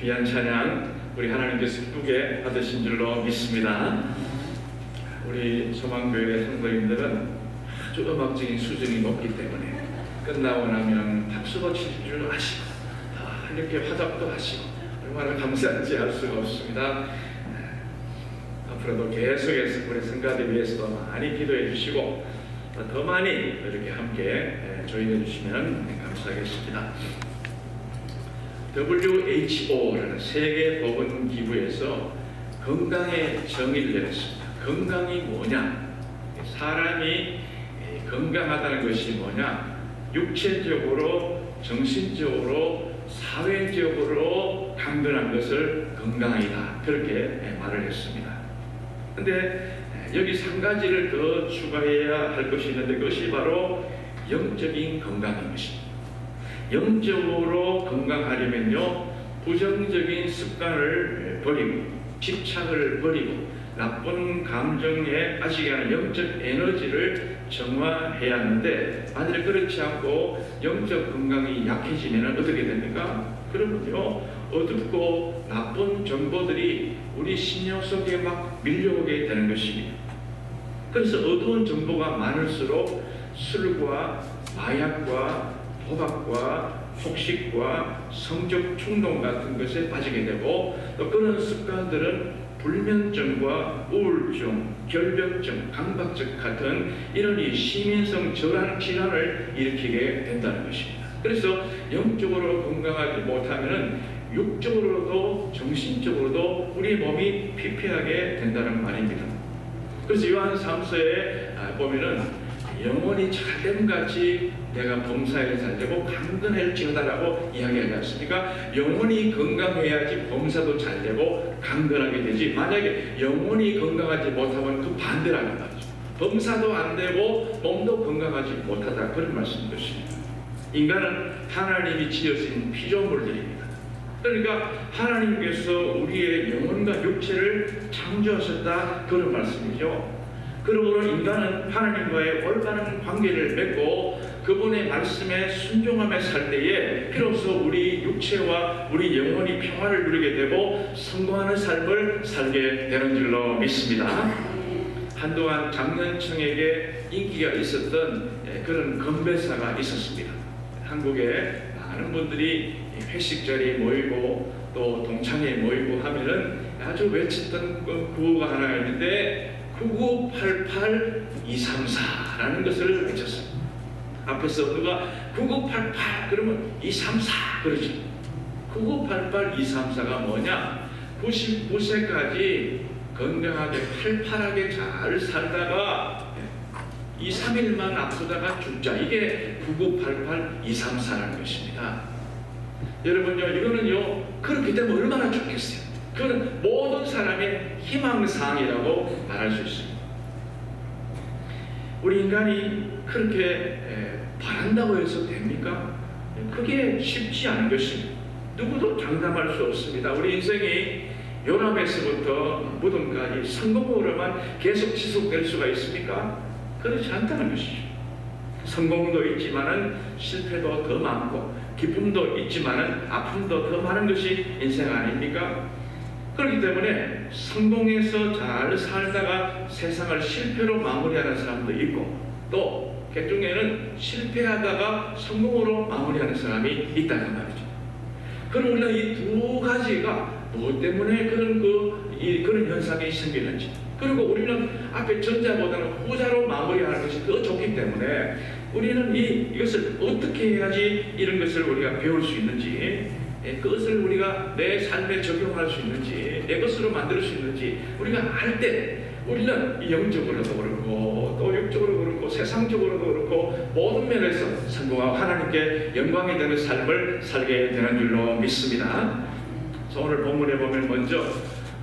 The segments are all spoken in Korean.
귀한 찬양 우리 하나님께서 기쁘게 받으신 줄로 믿습니다. 우리 소망교회 성도님들은 아주 음악적인 수준이 높기 때문에 끝나고 나면 박수도 칠 줄 아시고 이렇게 화답도 하시고 얼마나 감사한지 알 수가 없습니다. 앞으로도 계속해서 우리 성가대 위해서도 많이 기도해 주시고 더 많이 이렇게 함께 조인해 주시면 감사하겠습니다. WHO라는 세계보건기구에서 건강의 정의를 내렸습니다. 건강이 뭐냐? 사람이 건강하다는 것이 뭐냐? 육체적으로, 정신적으로, 사회적으로 강건한 것을 건강이다. 그렇게 말을 했습니다. 근데 여기 한 가지를 더 추가해야 할 것이 있는데 그것이 바로 영적인 건강인 것입니다. 영적으로 건강하려면요, 부정적인 습관을 버리고 집착을 버리고 나쁜 감정에 빠지게 하는 영적 에너지를 정화해야 하는데, 만약에 그렇지 않고 영적 건강이 약해지면 어떻게 됩니까? 그러면요, 어둡고 나쁜 정보들이 우리 심령 속에 막 밀려오게 되는 것입니다. 그래서 어두운 정보가 많을수록 술과 마약과 도박과 폭식과 성적 충동 같은 것에 빠지게 되고, 또 그런 습관들은 불면증과 우울증, 결벽증, 강박증 같은 이런 이 시민성 질환을 일으키게 된다는 것입니다. 그래서 영적으로 건강하지 못하면은 육적으로도 정신적으로도 우리 몸이 피폐하게 된다는 말입니다. 그래서 요한 3서에 보면은 영혼이 잘됨 같이 내가 범사에 잘되고 강건할지어다라고 이야기하지 않습니까? 영혼이 건강해야지 범사도 잘되고 강건하게 되지, 만약에 영혼이 건강하지 못하면 그 반대라는 말이죠. 범사도 안되고 몸도 건강하지 못하다, 그런 말씀인 것입니다. 인간은 하나님이 지으신 피조물들입니다. 그러니까 하나님께서 우리의 영혼과 육체를 창조하셨다, 그런 말씀이죠. 그러므로 인간은 하나님과의 올바른 관계를 맺고 그분의 말씀에 순종하며 살 때에 비로소 우리 육체와 우리 영혼이 평화를 누리게 되고 성공하는 삶을 살게 되는 줄로 믿습니다. 한동안 장년층에게 인기가 있었던 그런 건배사가 있었습니다. 한국에 많은 분들이 회식 자리에 모이고 또 동창회에 모이고 하면은 아주 외쳤던 구호가 하나 있는데 9988-234라는 것을 외쳤습니다. 앞에서 누가 9988 그러면 234 그러죠. 9988-234가 뭐냐? 99세까지 건강하게 팔팔하게 잘 살다가 2, 3일만 아프다가 죽자, 이게 9988-234라는 것입니다. 여러분요, 이거는요, 그렇게 되면 얼마나 좋겠어요. 그건 모든 사람의 희망사항이라고 말할 수 있습니다. 우리 인간이 그렇게 바란다고 해서 됩니까? 그게 쉽지 않은 것입니다. 누구도 장담할 수 없습니다. 우리 인생이 요람에서부터 무덤까지 성공으로만 계속 지속될 수가 있습니까? 그렇지 않다는 것이죠. 성공도 있지만은 실패도 더 많고 기쁨도 있지만은 아픔도 더 많은 것이 인생 아닙니까? 그렇기 때문에 성공해서 잘 살다가 세상을 실패로 마무리하는 사람도 있고, 또 개중에는 실패하다가 성공으로 마무리하는 사람이 있다는 말이죠. 그럼 우리가 이 두 가지가 무엇 때문에 그런 현상이 생기는지, 그리고 우리는 앞에 전자보다는 후자로 마무리하는 것이 더 좋기 때문에 우리는 이것을 어떻게 해야지 이런 것을 우리가 배울 수 있는지, 그것을 우리가 내 삶에 적용할 수 있는지, 내 것으로 만들 수 있는지 우리가 알 때 우리는 영적으로도 그렇고 또 육적으로 그렇고 세상적으로도 그렇고 모든 면에서 성공하고 하나님께 영광이 되는 삶을 살게 되는 줄로 믿습니다. 그래서 오늘 본문에 보면 먼저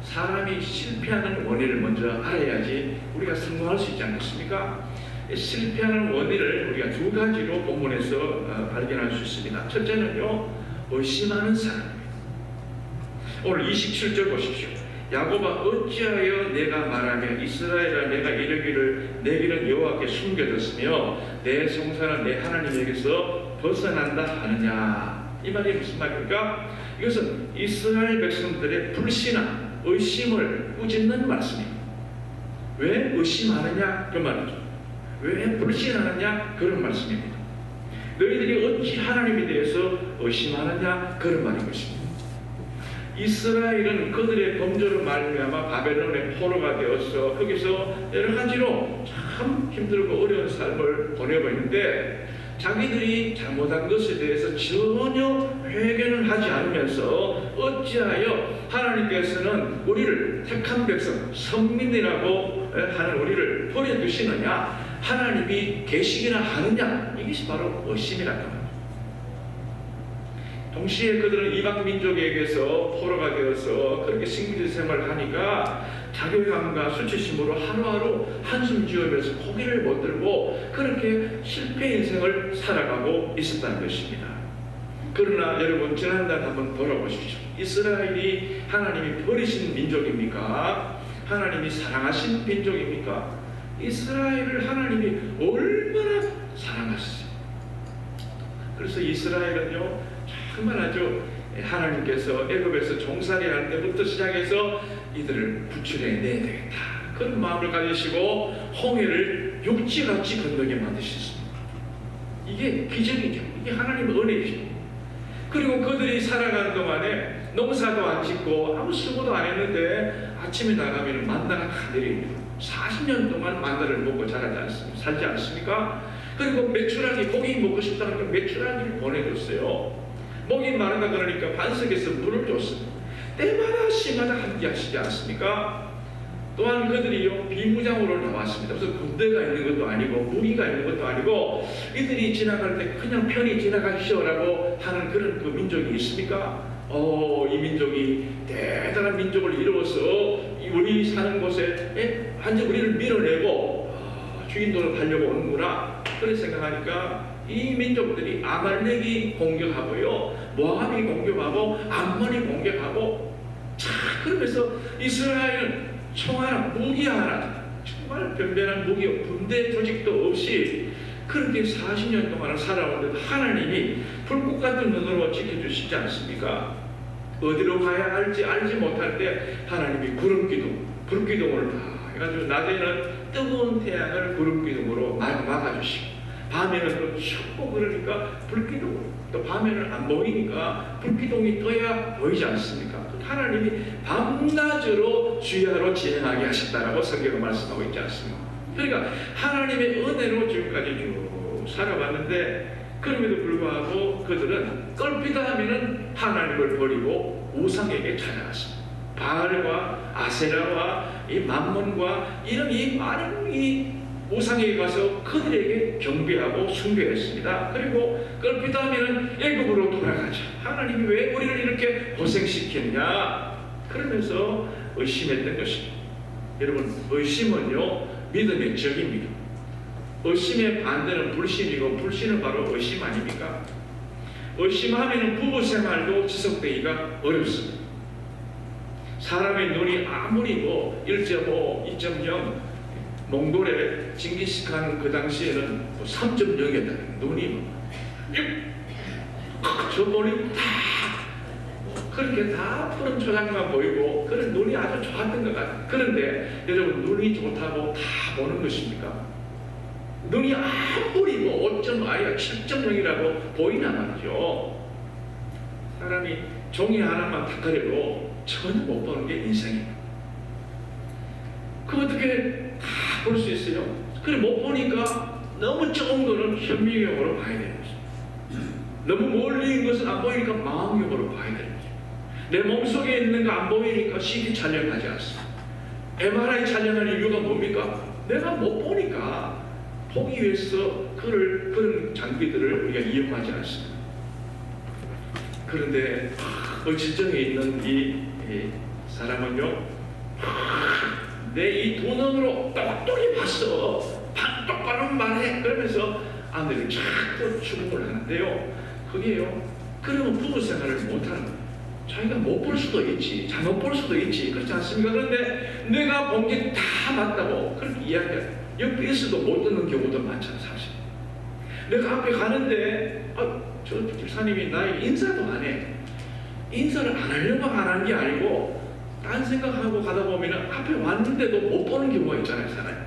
사람이 실패하는 원인을 먼저 알아야지 우리가 성공할 수 있지 않겠습니까? 실패하는 원인을 우리가 두 가지로 본문에서 발견할 수 있습니다. 첫째는요, 의심하는 사람입니다. 오늘 27절 보십시오. 야곱아, 어찌하여 내가 말하며 이스라엘아 내가 이르기를 내 길은 여호와께 숨겨졌으며 내 성산은 내 하나님에게서 벗어난다 하느냐. 이 말이 무슨 말입니까? 이것은 이스라엘 백성들의 불신앙, 의심을 꾸짖는 말씀입니다. 왜 의심하느냐? 그 말이죠. 왜 불신하느냐? 그런 말씀입니다. 너희들이 어찌 하나님에 대해서 의심하느냐? 그런 말인 것입니다. 이스라엘은 그들의 범죄로 말미암아 바벨론의 포로가 되어서 거기서 여러 가지로 참 힘들고 어려운 삶을 보내고 있는데 자기들이 잘못한 것에 대해서 전혀 회개는 하지 않으면서 어찌하여 하나님께서는 우리를 택한 백성, 선민이라고 하는 우리를 버려두시느냐? 하나님이 계시기나 하느냐? 이것이 바로 의심이라는 겁니다. 동시에 그들은 이방 민족에게서 포로가 되어서 그렇게 식민지 생활을 하니까 자괴감과 수치심으로 하루하루 한숨 지으면서 고개를 못 들고 그렇게 실패 인생을 살아가고 있었다는 것입니다. 그러나 여러분 지난달 한번 돌아보십시오. 이스라엘이 하나님이 버리신 민족입니까? 하나님이 사랑하신 민족입니까? 이스라엘을 하나님이 얼마나 사랑하셨어요. 그래서 이스라엘은요 정말 아주 하나님께서 애굽에서 종살이 할 때부터 시작해서 이들을 구출해내야 되겠다 그런 마음을 가지시고 홍해를 육지같이 건너게 만드셨습니다. 이게 기적이죠. 이게 하나님의 은혜이죠. 그리고 그들이 살아가는 동안에 농사도 안 짓고 아무 수고도 안 했는데 아침에 나가면 만나가 다 내립니다. 40년 동안 만나를 먹고 살지 않습니까? 그리고 메추라기 고기 먹고 싶다니까 메추라기를 보내줬어요. 목이 마르다 그러니까 반석에서 물을 줬습니다. 때마다 시마다 함께 하시지 않습니까? 또한 그들이요 비무장으로 나왔습니다. 그래서 군대가 있는 것도 아니고 무기가 있는 것도 아니고 이들이 지나갈 때 그냥 편히 지나가시오라고 하는 그런 그 민족이 있습니까? 이 민족이 대단한 민족을 이루어서 우리 사는 곳에 완전 우리를 밀어내고 주인도를 하려고 오는구나 그렇게 생각하니까 이 민족들이 아말렉이 공격하고요 모압이 공격하고 암몬이 공격하고 자 그러면서 이스라엘은 총 하나 무기 하나 정말 변변한 무기 군대 조직도 없이 그렇게 40년 동안 살아오는데 하나님이 불꽃 같은 눈으로 지켜주시지 않습니까? 어디로 가야 할지 알지 못할 때 하나님이 구름기둥 불기둥을 다 해가지고 낮에는 뜨거운 태양을 구름기둥으로 막아주시고 밤에는 또 춥고 그러니까 불기둥 또 밤에는 안 보이니까 불기둥이 떠야 보이지 않습니까? 하나님이 밤낮으로 주야로 진행하게 하셨다라고 성경은 말씀하고 있지 않습니까? 그러니까 하나님의 은혜로 지금까지 쭉 살아왔는데 그럼에도 불구하고 그들은 껄피다 하면은 하나님을 버리고 우상에게 찾아갔습니다. 바알과 아세라와 이 맘몬과 이런 이 많은 이 우상에게 가서 그들에게 경배하고 숭배했습니다. 그리고 껄피다 하면은 애굽으로 돌아가자. 하나님이 왜 우리를 이렇게 고생시켰냐? 그러면서 의심했던 것입니다. 여러분 의심은요 믿음의 적입니다. 의심의 반대는 불신이고 불신은 바로 의심 아닙니까? 의심하면 부부생활도 지속되기가 어렵습니다. 사람의 눈이 아무리 1.5, 2.0 몽골의 징기스칸 그 당시에는 3.0이었다. 눈이 저 머리 다 그렇게 다 푸른 초장만 보이고 그런 눈이 아주 좋았던 것 같아요. 그런데 여러분 눈이 좋다고 다 보는 것입니까? 눈이 아무리 5.0 아니야 7.0이라고 보이나 말이죠. 사람이 종이 하나만 탁하려고 전혀 못 보는 게 인생입니다. 그 어떻게 다 볼 수 있어요? 그래 못 보니까 너무 적은 거는 현미경으로 봐야 되는 거죠. 너무 멀리 있는 것은 안 보이니까 망원경으로 봐야 되는 거죠. 내 몸속에 있는 거 안 보이니까 CT 촬영하지 않습니다. MRI 촬영하는 이유가 뭡니까? 내가 못 보니까 보기 위해서 그런 장비들을 우리가 이용하지 않습니다. 그런데 지정에 있는 이 사람은요 내 이 두 눈으로 똑똑히 봤어. 똑바로 말해. 그러면서 아내를 자꾸 추궁을 하는데요. 그게요. 그러면 부부 생활을 못하는 거예요. 자기가 못 볼 수도 있지. 잘못 볼 수도 있지. 그렇지 않습니까? 그런데 내가 본 게 다 맞다고 그렇게 이야기해요. 옆에 있어도 못 듣는 경우도 많잖아 사실. 내가 앞에 가는데 저 저 집사님이 나에게 인사도 안 해. 인사를 안 하려고 안 한 게 아니고 딴 생각하고 가다 보면 앞에 왔는데도 못 보는 경우가 있잖아요, 사람이.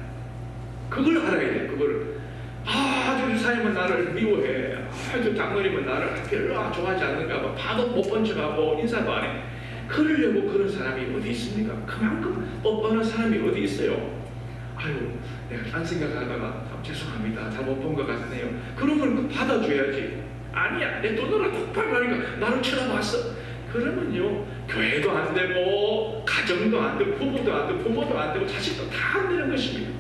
그걸 알아야 돼, 그걸. 저 집사님은 나를 미워해. 저 장로님은 나를 별로 좋아하지 않는가 봐. 봐도 못 본 척하고 인사도 안 해. 그러려고 그런 사람이 어디 있습니까? 그만큼 뻔뻔한 사람이 어디 있어요? 아유, 내가 딴 생각하다가 죄송합니다. 잘못 본 것 같네요. 그러면 받아줘야지. 아니야, 내 눈으로 폭발 하니까 나를 쳐다봤어. 그러면요, 교회도 안 되고 가정도 안 되고 부부도 안 되고 부모도 안 되고 자식도 다 안 되는 것입니다.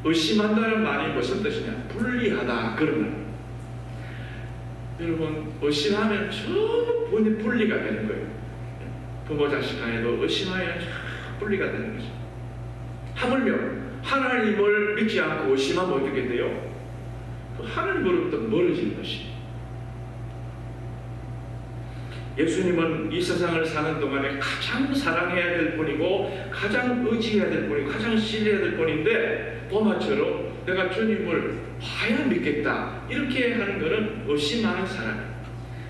의심한다는 말이 무슨 뜻이냐? 불리하다 그러면 여러분 의심하면 전부 분리가 되는 거예요. 부모 자식 간에도 의심하면 분리가 되는 거죠. 하물며 하나님을 믿지 않고 의심하면 어떻게 돼요? 하나님으로부터 멀어지는 것이. 예수님은 이 세상을 사는 동안에 가장 사랑해야 될 분이고 가장 의지해야 될 분이고 가장 신뢰해야 될 분인데 도마처럼 내가 주님을 봐야 믿겠다 이렇게 하는 것은 의심하는 사람이에요.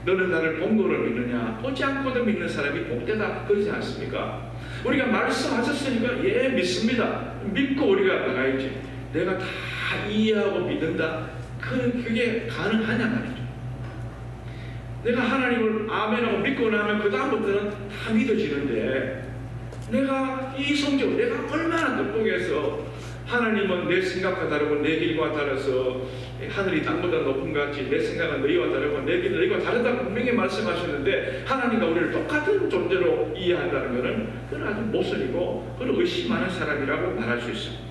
너는 나를 본 거를 믿느냐? 보지 않고도 믿는 사람이 복되다 그러지 않습니까? 우리가 말씀하셨으니까 예 믿습니다. 믿고 우리가 나가야지. 내가 다 이해하고 믿는다. 그게 가능하냐 말이죠. 내가 하나님을 아멘하고 믿고 나면 그 다음부터는 다 믿어지는데 내가 이 성경 내가 얼마나 똑똑해서 하나님은 내 생각과 다르고 내 길과 달라서 하늘이 땅보다 높은 것 같이 내 생각은 너희와 다르고 내 길은 너희와 다르다고 분명히 말씀하셨는데 하나님과 우리를 똑같은 존재로 이해한다는 것은 그건 아주 모순이고 그걸 의심하는 사람이라고 말할 수 있습니다.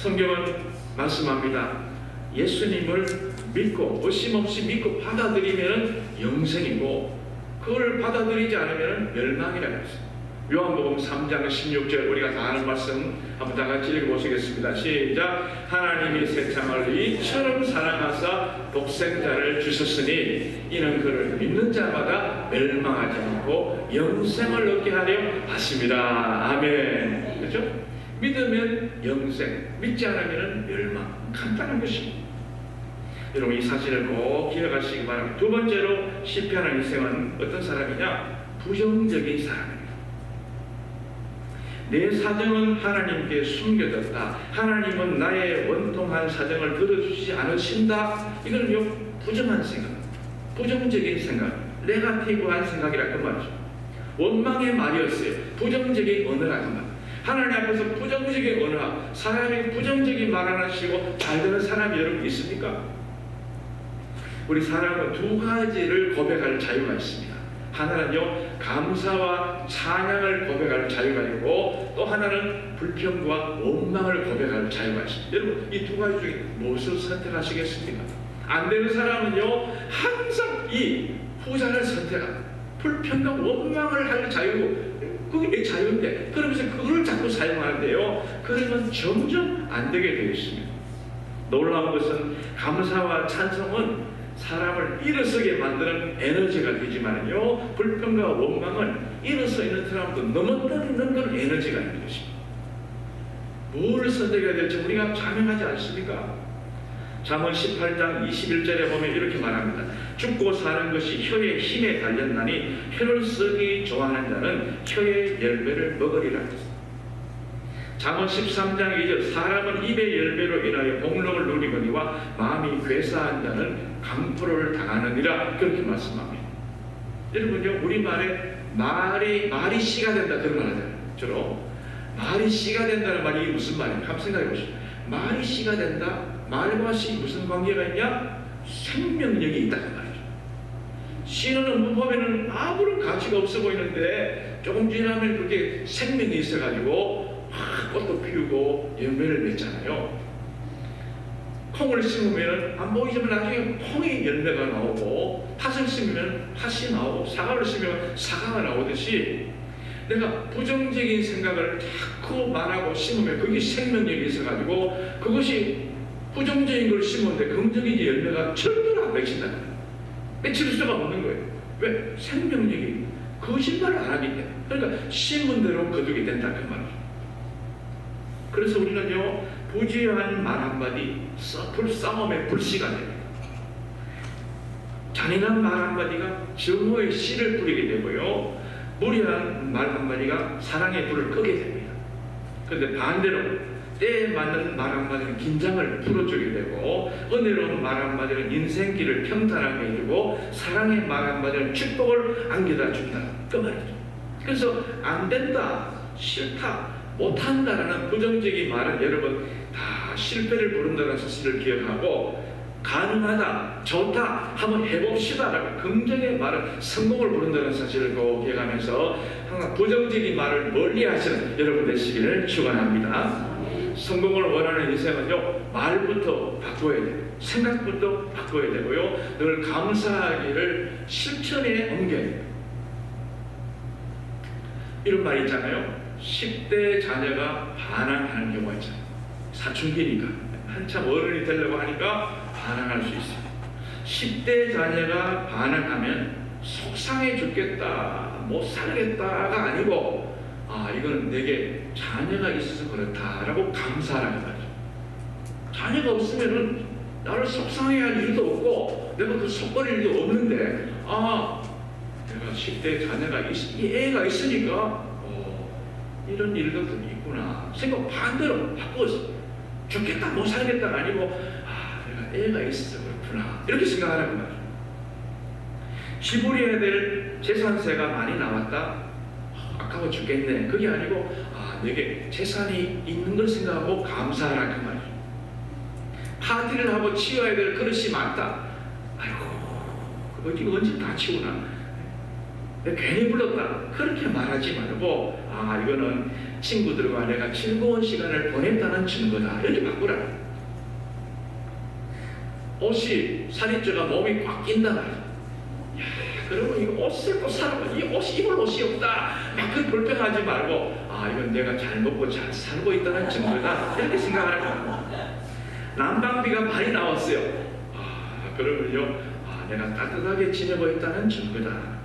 성경은 말씀합니다. 예수님을 믿고 의심 없이 믿고 받아들이면 영생이고 그걸 받아들이지 않으면 멸망이라고 했습니다. 요한복음 3장 16절 우리가 다 아는 말씀 한번 다 같이 읽어보시겠습니다. 시작. 하나님이 세상을 이처럼 사랑하사 독생자를 주셨으니 이는 그를 믿는 자마다 멸망하지 않고 영생을 얻게 하려 하십니다. 아멘. 그렇죠? 믿으면 영생, 믿지 않으면 멸망. 간단한 것입니다. 여러분 이 사실을 꼭 기억하시기 바랍니다. 두 번째로 실패하는 인생은 어떤 사람이냐? 부정적인 사람입니다. 내 사정은 하나님께 숨겨졌다. 하나님은 나의 원통한 사정을 들어주지 않으신다. 이거는요 부정한 생각, 부정적인 생각, 네거티브한 생각이라 그 말이죠. 원망의 말이었어요. 부정적인 언어라 그 말. 하나님 앞에서 부정적인 언어, 사람이 부정적인 말 안 하시고 잘 되는 사람이 여러분 있습니까? 우리 사람은 두 가지를 고백할 자유가 있습니다. 하나는요 감사와 찬양을 고백할 자유가 있고 또 하나는 불평과 원망을 고백할 자유가 있습니다. 여러분 이 두 가지 중에 무엇을 선택하시겠습니까? 안 되는 사람은요 항상 이 후자를 선택합니다. 불평과 원망을 할 자유, 그게 내 자유인데 그러면서 그걸 자꾸 사용하는데요 그러면 점점 안 되게 되어 있습니다. 놀라운 것은 감사와 찬송은 사람을 일어서게 만드는 에너지가 되지만요 불평과 원망은 일어서 있는 사람도 넘어뜨리는 건 에너지가 있는 것입니다. 뭘 선택해야 될지 우리가 자명하지 않습니까? 잠언 18장 21절에 보면 이렇게 말합니다. 죽고 사는 것이 혀의 힘에 달렸나니 혀를 쓰기 좋아하는 자는 혀의 열매를 먹으리라 했습니다. 잠언 13장 2절 사람은 입의 열매로 인하여 복록을 누리거니와 마음이 괴사한 자는 강포를 당하느니라 그렇게 말씀합니다. 여러분요 우리말에 말이 씨가 된다 그런 말 하잖아요. 주로 말이 씨가 된다는 말이 무슨 말이에요? 한번 생각해 보시죠. 말이 씨가 된다. 말과 씨 무슨 관계가 있냐? 생명력이 있다 그 말이죠. 씨는 한번 보면은 아무런 가치가 없어 보이는데 조금 지나면 그게 생명이 있어가지고 꽃도 피우고 열매를 맺잖아요. 콩을 심으면 안 보이지만 나중에 콩이 열매가 나오고 팥을 심으면 팥이 나오고 사과를 심으면 사과가 나오듯이 내가 부정적인 생각을 자꾸 말하고 심으면 그게 생명력이 있어가지고 그것이 부정적인 걸 심었는데 긍정적인 열매가 절대로 안 맺힌다. 맺힐 수가 없는 거예요. 왜? 생명력이 거짓말을 안 하기 때문에. 그러니까 심은 대로 거두게 된다 그 말이죠. 그래서 우리는요 부지한 말 한마디 싸움의 불씨가 됩니다. 잔인한 말 한마디가 증오의 씨를 뿌리게 되고요, 무리한 말 한마디가 사랑의 불을 끄게 됩니다. 그런데 반대로 때에 맞는 말 한마디는 긴장을 풀어주게 되고, 은혜로운 말 한마디는 인생길을 평탄하게 해주고, 사랑의 말 한마디는 축복을 안겨다 준다, 그 말이죠. 그래서 안 된다, 싫다, 못한다라는 부정적인 말은 여러분 다 실패를 부른다는 사실을 기억하고, 가능하다, 좋다, 한번 해봅시다라고 긍정의 말은 성공을 부른다는 사실을 꼭 기억하면서 항상 부정적인 말을 멀리하시는 여러분 되시기를 축원합니다. 성공을 원하는 인생은요, 말부터 바꿔야 돼요. 생각부터 바꿔야 되고요, 늘 감사하기를 실천에 옮겨야 돼요. 이런 말 있잖아요. 10대 자녀가 반항하는 경우가 있잖아요. 사춘기니까 한참 어른이 되려고 하니까 반항할 수 있습니다. 10대 자녀가 반항하면 속상해 죽겠다, 못 살겠다가 아니고, 이거는 내게 자녀가 있어서 그렇다라고 감사하라는 거죠. 자녀가 없으면은 나를 속상해 할 일도 없고 내가 그 속거릴 일도 없는데, 내가 10대 자녀가 이 애가 있으니까 이런 일들도 있구나 생각 반대로 바꿔서 죽겠다 못 살겠다가 아니고, 내가 애가 있어서 그렇구나 이렇게 생각하라는 거죠. 지불해야 될 재산세가 많이 나왔다, 아까워 죽겠네, 그게 아니고 내게 재산이 있는 걸 생각하고 감사하라, 그 말이죠. 파티를 하고 치워야 될 그릇이 많다, 아이고 언제 다 치우나, 내가 괜히 불렀다, 그렇게 말하지 말고 이거는 친구들과 내가 즐거운 시간을 보냈다는 증거다, 이렇게 바꾸라. 옷이 살이 쪄가 몸이 꽉 낀다 말이야. 그러면 이 옷을 또 사라고, 이 옷이 입을 옷이 없다, 막 그 불평하지 말고 이건 내가 잘 먹고 잘 살고 있다는 증거다, 이렇게 생각하는 거야. 난방비가 많이 나왔어요. 그러면요, 내가 따뜻하게 지내고 있다는 증거다.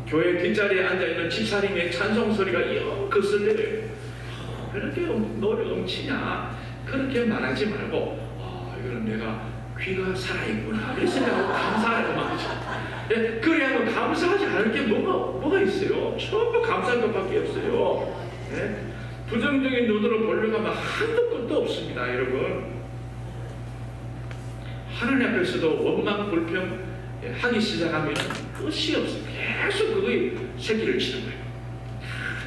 교회 뒷자리에 앉아있는 집사님의 찬송 소리가 영 거슬려요. 그렇게 노래 넘치냐, 그렇게 말하지 말고 이거는 내가 귀가 살아있구나, 그렇게 생각하고 감사하라고 말이죠. 그래야 감사하지 않을 게 뭐가 있어요? 전부 감사할 것밖에 없어요. 부정적인 눈으로 보려고 하면 한도 끝도 없습니다, 여러분. 하나님 앞에서도 원망 불평 하기 시작하면 끝이 없어요. 계속 그거에 새끼를 치는 거예요.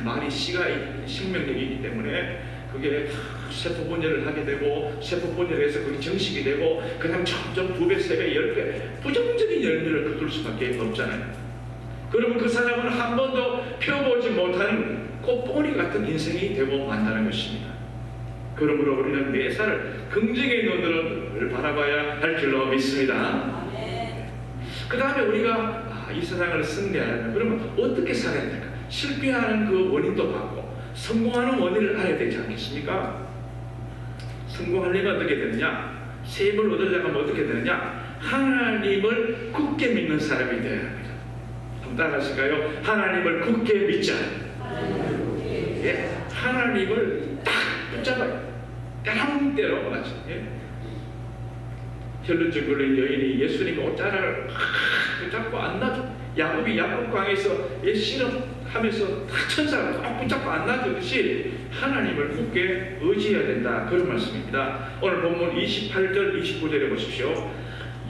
말이 씨가 생명력이기 때문에 그게 세포 분열을 하게 되고, 세포 분열해서 그게 정식이 되고, 그다음 점점 2배, 3배, 10배 부정적인 열매를 거둘 수밖에 없잖아요. 그러면 그 사람은 한 번도 펴보지 못하는 꽃봉오리 같은 인생이 되고 만다는 것입니다. 그러므로 우리는 매사를 긍정의 눈으로 늘 바라봐야 할 줄로 믿습니다. 그 다음에 우리가 이 세상을 승리하려면 그러면 어떻게 살아야 될까? 실패하는 그 원인도 받고 성공하는 원인을 알아야 되지 않겠습니까? 성공하려면 어떻게 되느냐? 세임을 얻으려면 어떻게 되느냐? 하나님을 굳게 믿는 사람이 되어야 합니다. 한번 따라하실까요? 하나님을 굳게 믿자. 하나님을 딱 붙잡아요. 때랑때로 맞죠? 혈루증 걸린 여인이 예수님 옷자락을 붙잡고 안 놔줘. 야곱이 야곱강에서 씨름하면서 천사를 꽉 붙잡고 안 놔주듯이 하나님을 굳게 의지해야 된다, 그런 말씀입니다. 오늘 본문 28절 29절에 보십시오.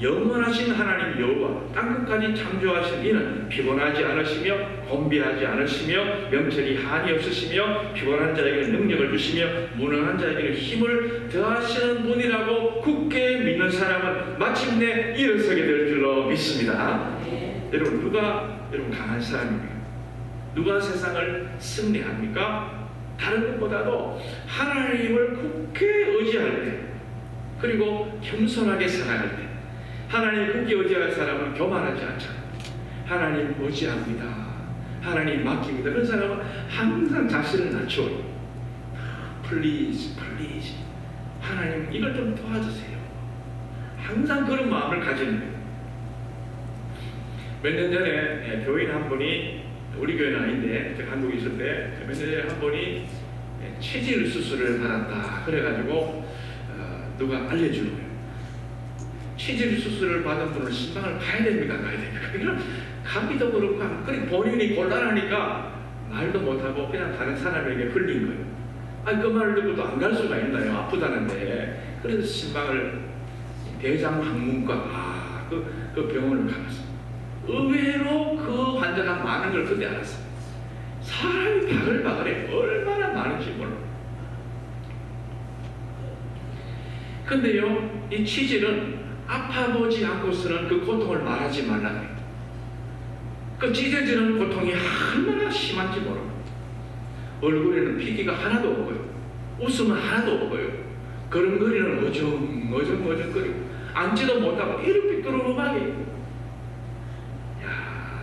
영원하신 하나님 여호와 땅끝까지 창조하신 이는 피곤하지 않으시며 곤비하지 않으시며 명철이 한이 없으시며 피곤한 자에게 능력을 주시며 무능한 자에게 힘을 더하시는 분이라고 굳게 믿는 사람은 마침내 일어서게 될 줄로 믿습니다. 여러분, 누가 강한 사람입니까? 누가 세상을 승리합니까? 다른 것보다도 하나님을 굳게 의지할 때, 그리고 겸손하게 살아갈 때, 하나님 굳게 의지할 사람은 교만하지 않잖아요. 하나님 의지합니다, 하나님 맡깁니다. 그런 사람은 항상 자신을 낮춰요. 플리즈 하나님 이걸 좀 도와주세요. 항상 그런 마음을 가지는 거예요. 몇 년 전에 교인 한 분이, 우리 교회는 아닌데 제가 한국에 있을 때 몇 년 전에 한 분이 치질 수술을 받았다. 그래가지고 누가 알려주는 거예요. 치질 수술을 받은 분은 신방을 가야 됩니까? 가야 됩니까? 이런 가기도 그렇고 그리고 본인이 곤란하니까 말도 못하고 그냥 다른 사람에게 흘린 거예요. 아니 그 말을 듣고도 안 갈 수가 있나요? 아프다는데. 그래서 신방을 대장학문과 그 병원을 가봤어요. 의외로 그 환자가 많은 걸 그때 알았어요. 사람이 바글바글해. 얼마나 많은지 몰라. 근데요, 이 치질은 아파보지 않고서는 그 고통을 말하지 말라는 거예요. 그 찢어지는 고통이 얼마나 심한지 모르고, 얼굴에는 피기가 하나도 없고요, 웃음은 하나도 없고요, 걸음걸이는 어정어정거리고, 앉지도 못하고 이렇게 삐뚤어하게.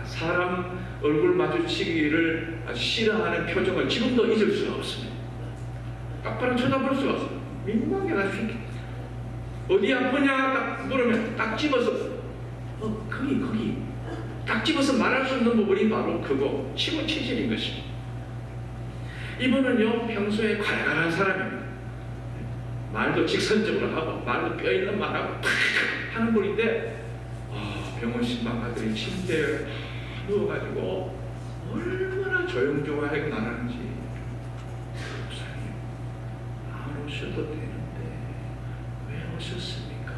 사람 얼굴 마주치기를 아주 싫어하는 표정을 지금도 잊을 수가 없습니다. 똑바로 쳐다볼 수가 없어요. 민망해가지고 어디 아프냐 딱 물으면 딱 집어서 거기 딱 집어서 말할 수 없는 부분이 바로 그거 치고 치질인 것입니다. 이분은요 평소에 괄괄한 사람입니다. 말도 직선적으로 하고 말도 뼈 있는 말하고 팍 하는 분인데 병원 신방 가더니 침대에 누워가지고 얼마나 조용조용하게 말하는지. 목사님 안 오셔도 되는데 왜 오셨습니까?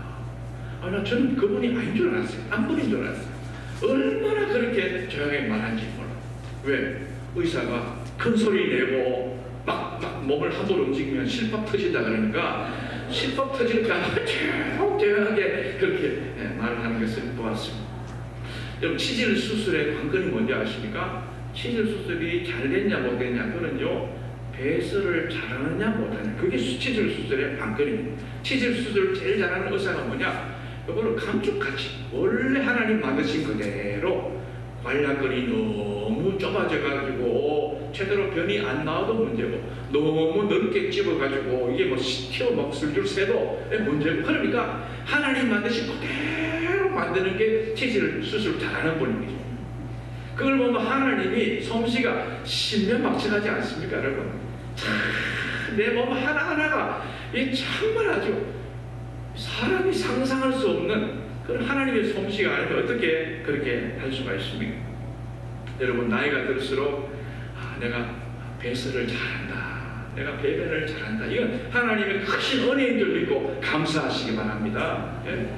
저는 그분이 아닌 줄 알았어요. 안 분인 줄 알았어요. 얼마나 그렇게 조용하게 말하는지 몰라. 왜? 의사가 큰 소리 내고 막 몸을 함부로 움직이면 실밥 터진다 그러니까 실밥 터질까 조용하게 그렇게 말하는 것을 보았습니다. 여러분 치질 수술의 관건이 뭔지 아십니까? 치질 수술이 잘 됐냐 못 됐냐 그거는요 배설을 잘하느냐 못하느냐 그게 치질 수술의 관건입니다. 치질 수술을 제일 잘하는 의사가 뭐냐? 이거를 감쪽같이 원래 하나님 만드신 그대로 관략근이 너무 좁아져가지고 제대로 변이 안 나와도 문제고 너무 넓게 찝어가지고 이게 뭐 튀어 막 술줄 새도 문제고 그러니까 하나님 만드신 그대로 만드는 게 치질 수술 잘하는 분입니다. 그걸 보면 하나님이 솜씨가 신명막측하지 않습니까 여러분? 내 몸 하나하나가 정말 아주 사람이 상상할 수 없는 그런 하나님의 솜씨가 아니면 어떻게 그렇게 할 수가 있습니까? 여러분 나이가 들수록 내가 배설을 잘한다, 내가 배변을 잘한다, 이건 하나님의 크신 은혜인 줄 믿고 감사하시기 바랍니다. 예?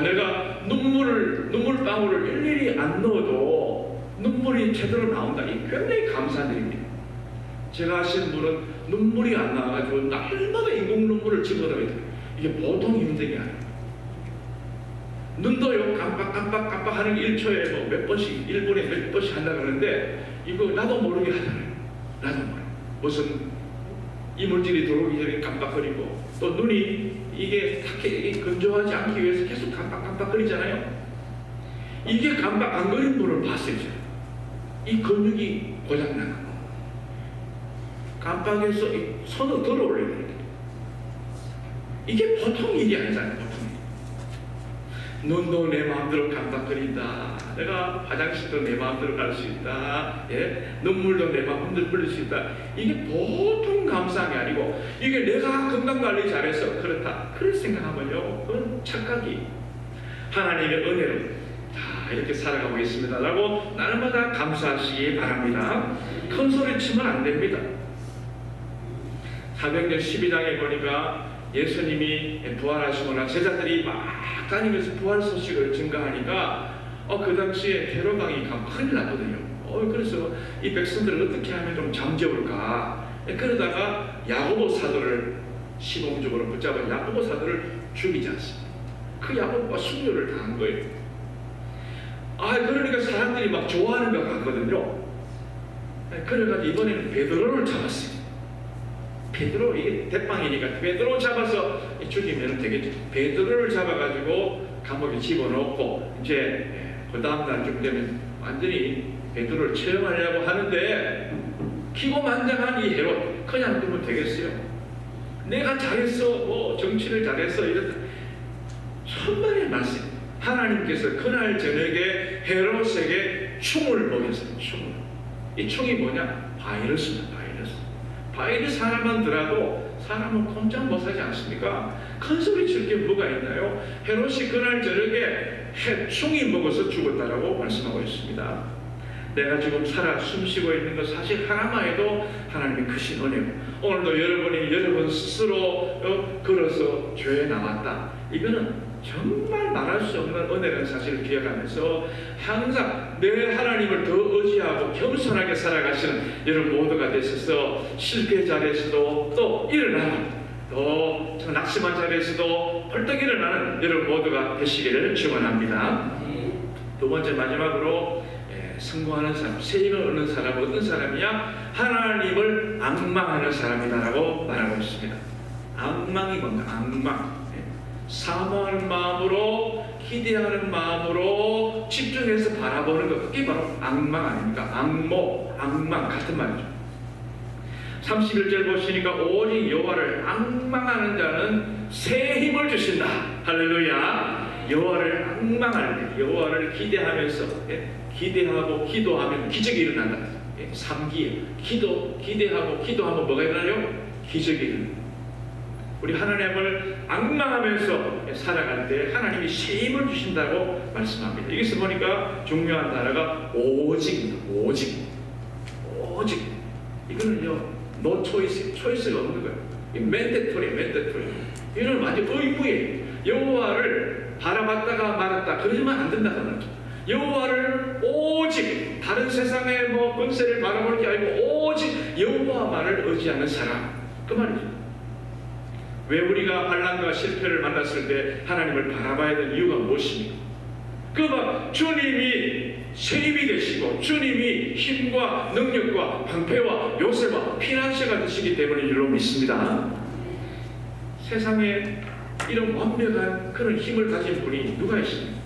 내가 눈물방울을 일일이 안 넣어도 눈물이 제대로 나온다. 이 굉장히 감사한 일입니다. 제가 아시는 분은 눈물이 안 나와가지고 날마다 인공 눈물을 집어넣어야 돼요. 이게 보통 힘든 게 아니에요. 눈도요 깜빡깜빡 하는 게 1초에 뭐 몇 번씩 1분에 몇 번씩 한다 그러는데 이거 나도 모르게 하잖아요. 나도 모르게 무슨 이물질이 들어오기 전에 깜빡거리고 또 눈이 이게 탁해 건조하지 않기 위해서 계속 깜빡깜빡거리잖아요. 이게 깜빡 안 거린 분을 봤어요. 이 근육이 고장나는 거. 깜빡해서 손을 들어 올려야 돼요. 이게 보통 일이 아니잖아요. 보통. 눈도 내 마음대로 깜빡거린다. 내가 화장실도 내 마음대로 갈 수 있다. 예? 눈물도 내 마음대로 흘릴 수 있다. 이게 보통 감사한 게 아니고 이게 내가 건강관리 잘해서 그렇다. 그럴 생각하면요. 그건 착각이 하나님의 은혜로 이렇게 살아가고 있습니다. 라고 날마다 감사하시기 바랍니다. 큰 소리 치면 안 됩니다. 사도행전 12장에 보니까 예수님이 부활하시거나 제자들이 막 다니면서 부활 소식을 증가하니까 그 당시에 헤롯 왕이 큰일 났거든요. 그래서 이 백성들을 어떻게 하면 좀 잠재울까? 그러다가 야고보 사도를 시범적으로 붙잡아 야고보 사도를 죽이지 않습니다. 그 야고보가 순교를 당한 거예요. 그러니까 사람들이 막 좋아하는 것 같거든요. 그래가지고 이번에는 베드로를 잡았어요. 베드로, 이게 대빵이니까 베드로 잡아서 죽이면 되겠죠. 베드로를 잡아가지고 감옥에 집어넣고 이제 그 다음날 좀 되면 완전히 베드로를 처형하려고 하는데 기고만장한 이 헤롯 그냥 두면 되겠어요. 내가 잘했어, 정치를 잘했어 이랬다. 천만의 말씀. 하나님께서 그날 저녁에 헤롯에게 충을 먹였어요. 충을. 이 충이 뭐냐? 바이러스다. 바위를 사람만 들어도 사람은 꼼짝 못하지 않습니까? 큰 소리 칠 게 뭐가 있나요? 헤롯이 그날 저녁에 해충이 먹어서 죽었다라고 말씀하고 있습니다. 내가 지금 살아 숨쉬고 있는 것 사실 하나만 해도 하나님의 크신 은혜고, 오늘도 여러분이 여러분 스스로 걸어서 죄에 나왔다, 이거는 정말 말할 수 없는 은혜라는 사실을 기억하면서 항상 내 하나님을 더 의지하고 겸손하게 살아가시는 여러분 모두가 되셔서 실패 자리에서도 또 일어나고, 또 낙심한 자리에서도 벌떡 일어나는 여러분 모두가 되시기를 축원합니다. 두 번째, 마지막으로 성공하는 사람, 세임을 얻는 사람은 어떤 사람이야? 하나님을 앙망하는 사람이다라고 말하고 있습니다. 앙망이 뭔가? 앙망. 사모하는 마음으로, 기대하는 마음으로 집중해서 바라보는 것, 그게 바로 앙망 아닙니까? 앙모, 앙망 같은 말이죠. 31절 보시니까 오직 여호와를 앙망하는 자는 새 힘을 주신다. 할렐루야. 여호와를 앙망할 때, 여호와를 기대하면서, 기대하고 기도하면 기적이 일어난다. 3기 기대하고 기도하면 뭐가 일어나요? 기적이 일어난다. 우리 하나님을 앙망하면서 살아갈 때 하나님이 새 힘을 주신다고 말씀합니다. 여기서 보니까 중요한 단어가 오직입니다. 오직. 이거는요, 노 초이스, 초이스가 없는 거예요. 맨데토리. 이거는 완전 의무예요. 여호와를 바라봤다가 말았다, 그러지만 안 된다는 거죠. 여호와를 오직, 다른 세상의 뭐 권세를 바라볼 게 아니고 오직 여호와만을 의지하는 사람, 그 말이죠. 왜 우리가 환난과 실패를 만났을 때 하나님을 바라봐야 되는 이유가 무엇입니까? 그가 주님이 새 힘이 되시고 주님이 힘과 능력과 방패와 요새와 피난처가 되시기 때문인 줄로 믿습니다. 세상에 이런 완벽한 그런 힘을 가진 분이 누가 있습니까?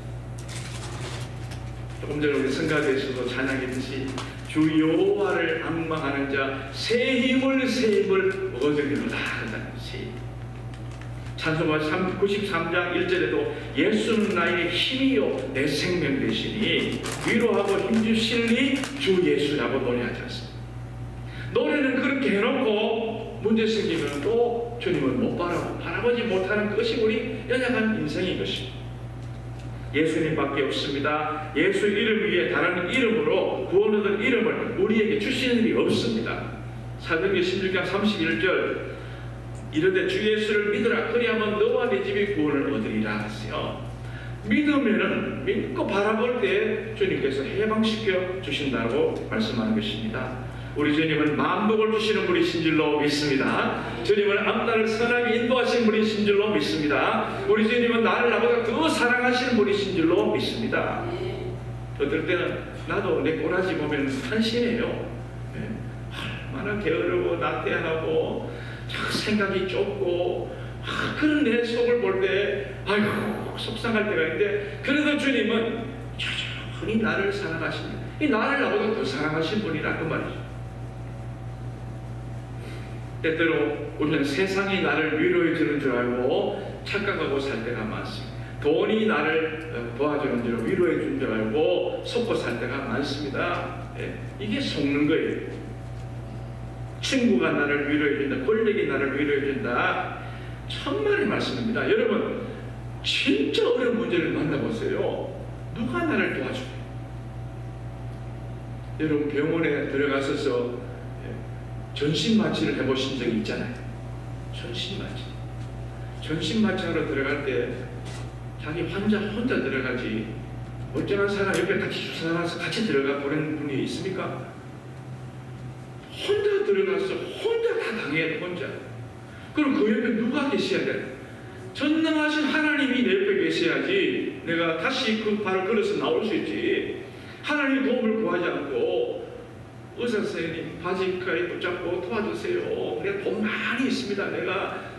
조금 전에 우리 성가대에서도 찬양했듯이 주 여호와를 앙망하는 자 새 힘을 얻으리로다. 찬송가 93장 1절에도 예수는 나의 힘이요 내 생명 되시니 위로하고 힘주시니 주 예수라고 노래하지 않습니다. 노래는 그렇게 해놓고 문제 생기면 또 주님을 못 바라보지 못하는 것이 우리 연약한 인생인 것입니다. 예수님밖에 없습니다. 예수 이름 위에 다른 이름으로 구원 얻은 이름을 우리에게 주시는 일이 없습니다. 사도행전 16장 31절 이르되 주 예수를 믿으라 그리하면 너와 네 집이 구원을 얻으리라 하세요. 믿으면은 믿고 바라볼 때 주님께서 해방시켜 주신다고 말씀하는 것입니다. 우리 주님은 만복을 주시는 분이신 줄로 믿습니다. 주님은 앞날을 선하게 인도하시는 분이신 줄로 믿습니다. 우리 주님은 나를 나보다 더 사랑하시는 분이신 줄로 믿습니다. 어떨 때는 나도 내 꼬라지 보면 한심해요. 얼마나 게으르고 나태하고 생각이 좁고 그런 내 속을 볼 때 아이고 속상할 때가 있는데, 그래도 주님은 천천히 나를 사랑하십니다. 이 나를 나보다 더 사랑하신 분이라 그 말이죠. 때때로 우리는 세상이 나를 위로해 주는 줄 알고 착각하고 살 때가 많습니다. 돈이 나를 도와주는 줄, 위로해 주는 줄 알고 속고 살 때가 많습니다. 이게 속는 거예요. 친구가 나를 위로해준다, 권력이 나를 위로해준다, 천만의 말씀입니다. 여러분 진짜 어려운 문제를 만나보세요. 누가 나를 도와줄까요? 여러분 병원에 들어가셔서 전신마취를 해보신 적이 있잖아요. 전신마취하러 들어갈 때 자기 환자 혼자 들어가지 멀쩡한 사람 옆에 같이 주사놔서 같이 들어가 보는 분이 있습니까? 혼자 들어가서 혼자 다 당해야 돼. 혼자. 그럼 그 옆에 누가 계셔야 돼? 전능하신 하나님이 내 옆에 계셔야지 내가 다시 그 발을 걸어서 나올 수 있지. 하나님 도움을 구하지 않고 의사 선생님 바지가에 붙잡고 도와주세요. 내가 돈 많이 있습니다. 내가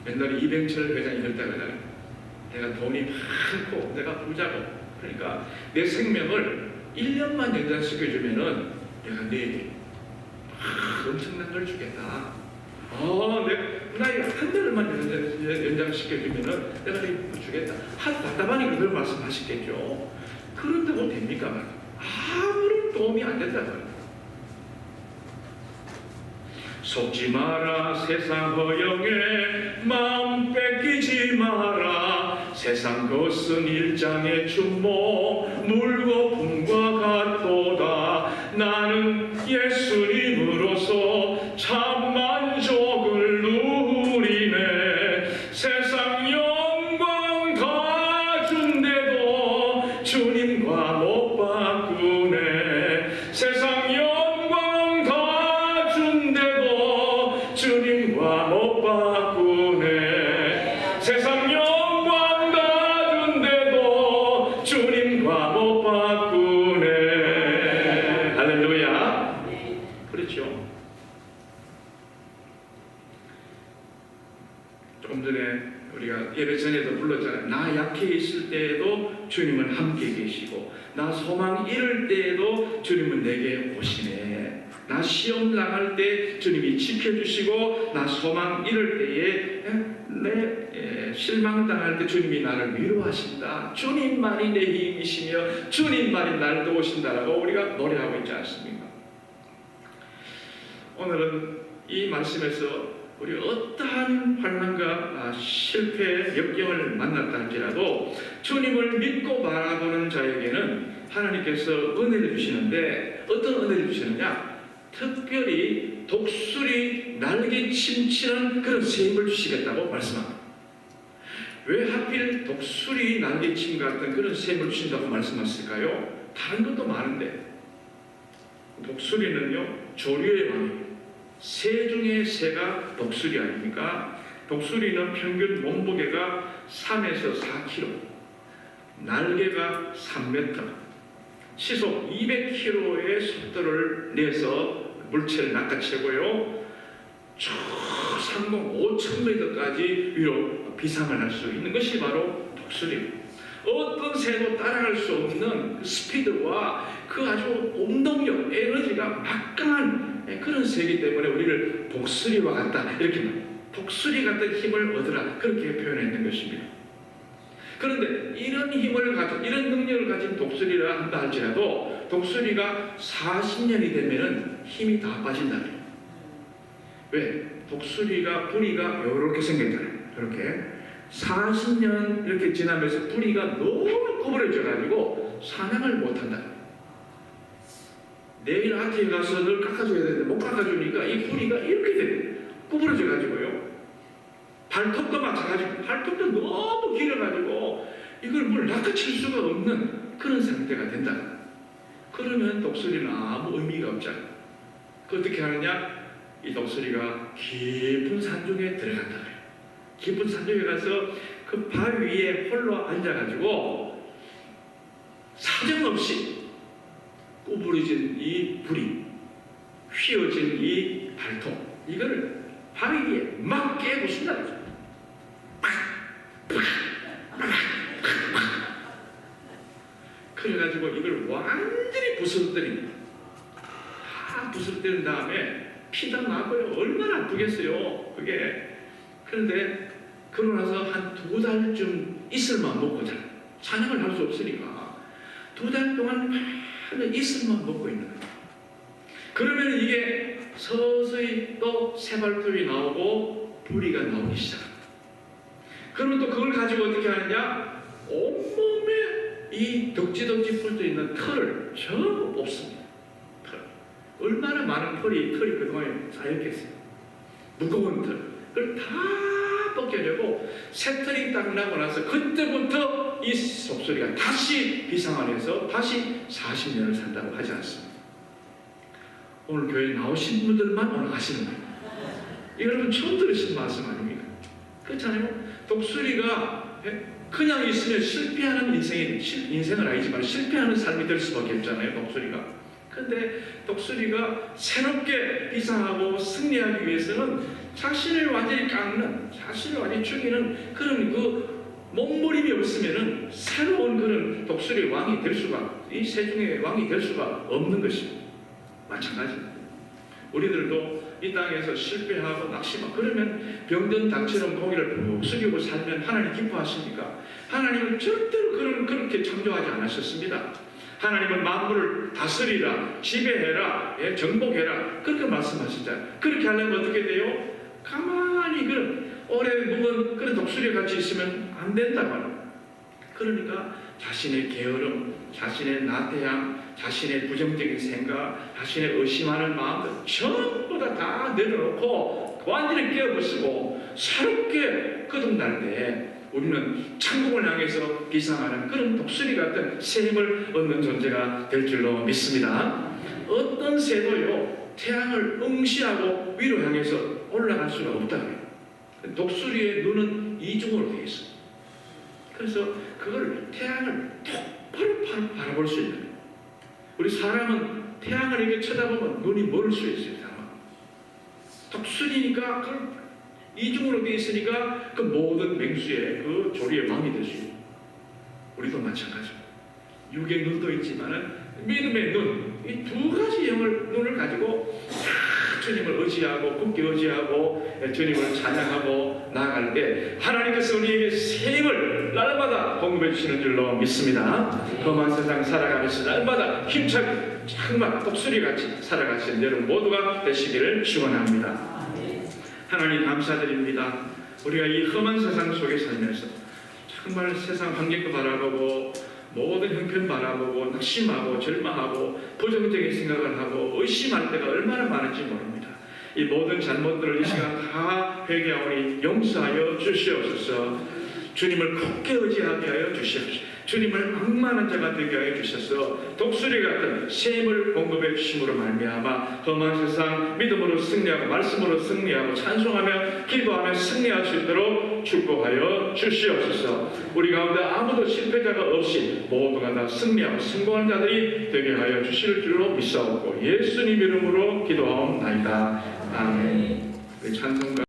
옛날에 이병철 회장이 이럴 때가 내가 돈이 많고 내가 부자고, 그러니까 내 생명을 1년만 연장시켜주면은 내가 내게 엄청난 걸 주겠다. 나이 한 달만 연장시켜주면은 내가 내게 주겠다. 답답하니 그걸 말씀하시겠죠. 그런다고 됩니까? 아무런 도움이 안 된다고요. 속지 마라 세상 허영에 마음 뺏기지 마라. 세상 것은 일장의 춘모 물거품과 같도다. 나는 예수님으로서 참 만족을 누리네. 세상 영광 다 준대도 주님과 못 바꾸네. 세상 영광 다 준대도 주님과 못 바꾸네. 세상 영광 다 준대도 주님과 못 바꾸네. 할렐루야. 그렇죠. 조금 전에 우리가 예배 전에도 불렀잖아요. 나 약해 있을 때에도 주님은 함께 계시고, 나 소망 잃을 때에도 주님은 내게 오시네. 나 시험 당할 때 주님이 지켜주시고, 나 소망 잃을 때에 내 실망 당할 때 주님이 나를 위로하신다. 주님만이 내 힘이시며 주님만이 나를 도우신다라고 우리가 노래하고 있지 않습니까? 오늘은 이 말씀에서 우리 어떠한 환난과 실패, 역경을 만났다 할지라도 주님을 믿고 바라보는 자에게는 하나님께서 은혜를 주시는데, 어떤 은혜를 주시느냐? 특별히 독수리 날개 침치는 그런 새 힘을 주시겠다고 말씀합니다. 왜 하필 독수리 날개침 같은 그런 새 힘을 주신다고 말씀하실까요? 다른 것도 많은데 독수리는요 조류의 왕이에요. 새 중에 새가 독수리 아닙니까? 독수리는 평균 몸무게가 3에서 4kg, 날개가 3m, 시속 200km의 속도를 내서 물체를 낚아채고요, 저 상공 5,000m까지 위로 비상을 할 수 있는 것이 바로 독수리. 어떤 새도 따라갈 수 없는 그 스피드와 그 아주 운동력, 에너지가 막강한 그런 새이기 때문에 우리를 독수리와 같다, 이렇게 독수리 같은 힘을 얻으라, 그렇게 표현했는 것입니다. 그런데 이런 힘을 가진, 이런 능력을 가진 독수리라 한다 할지라도 독수리가 40년이 되면은 힘이 다 빠진다. 왜? 독수리가 뿌리가 이렇게 생겼잖아요. 이렇게 40년 이렇게 지나면서 뿌리가 너무 구부러져 가지고 사냥을 못한다. 내일 아트에 가서 늘 깎아줘야 되는데 못 깎아주니까 이 뿌리가 이렇게 돼, 구부러져 가지고요. 발톱도 마찬가지고, 발톱도 너무 길어가지고 이걸 뭘 낚아칠 수가 없는 그런 상태가 된다. 그러면 독수리는 아무 의미가 없잖아. 그 어떻게 하느냐? 이 독수리가 깊은 산중에 들어간다. 깊은 산중에 가서 그 바위 위에 홀로 앉아가지고 사정없이 구부러진 이 부리, 휘어진 이 발톱, 이거를 바위 위에 막 깨부순다. 그래가지고 이걸 완전히 부서뜨립니다. 다 부서뜨린 다음에 피가 나고요. 얼마나 아프겠어요, 그게. 그런데 그러고 나서 한 2달쯤 이슬만 먹고 자. 사냥을 할 수 없으니까 2달 동안 이슬만 먹고 있는 거예요. 그러면 이게 서서히 또 새발톱이 나오고 부리가 나오기 시작합니다. 그러면 또 그걸 가지고 어떻게 하느냐? 온몸에 이 덕지덕지 풀도 있는 털을 전부 뽑습니다. 털. 얼마나 많은 털이 그동안에 쌓였겠어요. 무거운 털. 그걸 다 벗겨내고 새 털이 딱 나고 나서 그때부터 이 독수리가 다시 비상안에서 다시 40년을 산다고 하지 않습니다. 오늘 교회에 나오신 분들만 오늘 아시는 거예요. 여러분 처음 들으신 말씀 아닙니까? 그렇잖아요. 독수리가 그냥 있으면 실패하는 인생은 아니지만 실패하는 삶이 될 수밖에 없잖아요, 독수리가. 근데 독수리가 새롭게 비상하고 승리하기 위해서는 자신을 완전히 깎는, 자신을 완전히 죽이는 그런 그 몸부림이 없으면은 새로운 그런 독수리의 왕이 될 수가, 이 새 중에 왕이 될 수가 없는 것입니다. 마찬가지입니다. 우리들도 이 땅에서 실패하고 낙심하고 그러면 병든 닭처럼 고개를 푹 숙이고 살면 하나님 기뻐하십니까? 하나님은 절대로 그렇게 창조하지 않으셨습니다. 하나님은 만물을 다스리라, 지배해라, 정복해라 그렇게 말씀하시잖아요. 그렇게 하려면 어떻게 돼요? 가만히 그런 오래 묵은 그런 독수리 같이 있으면 안 된다고 말이에요. 그러니까 자신의 게으름, 자신의 나태함, 자신의 부정적인 생각, 자신의 의심하는 마음들 전부 다 내려놓고 완전히 깨어부수고 새롭게 거듭날 때 우리는 천국을 향해서 비상하는 그런 독수리 같은 새 힘을 얻는 존재가 될 줄로 믿습니다. 어떤 새도요 태양을 응시하고 위로 향해서 올라갈 수가 없다고요. 독수리의 눈은 이중으로 되어 있어요. 그래서 그걸 태양을 똑바로 바라볼 수 있는 거예요. 우리 사람은 태양을 이렇게 쳐다보면 눈이 멀을 수 있어요. 독수리니까 그걸 이중으로 되어 있으니까 그 모든 맹수의 그 조리의 왕이 될 수 있어요. 우리도 마찬가지입니다. 육의 눈도 있지만은 믿음의 눈, 이 두 가지 눈을 가지고 주님을 의지하고 굳게 의지하고 주님을 찬양하고 나아갈 때 하나님께서 우리에게 새 힘을 날마다 공급해 주시는 줄로 믿습니다. 험한 세상 살아가면서 날마다 힘차게 정말 독수리같이 살아가시는 여러분 모두가 되시기를 축원합니다. 하나님 감사드립니다. 우리가 이 험한 세상 속에 살면서 정말 세상 환경도 바라보고 모든 형편 바라보고 낙심하고 절망하고 부정적인 생각을 하고 의심할 때가 얼마나 많은지 모릅니다. 이 모든 잘못들을 이 시간 다 회개하오니 용서하여 주시옵소서. 주님을 굳게 의지하게 하여 주시옵소서. 주님을 악마는 자가 되게 하여 주셔서 독수리 같은 새 힘을 공급해 주심으로 말미암아 험한 세상 믿음으로 승리하고 말씀으로 승리하고 찬송하며 기도하며 승리할 수 있도록 축복하여 주시옵소서. 우리 가운데 아무도 실패자가 없이 모두가 다 승리하고 성공한 자들이 되게 하여 주실 줄로 믿사옵고 예수님 이름으로 기도하옵나이다. 아멘. 찬송가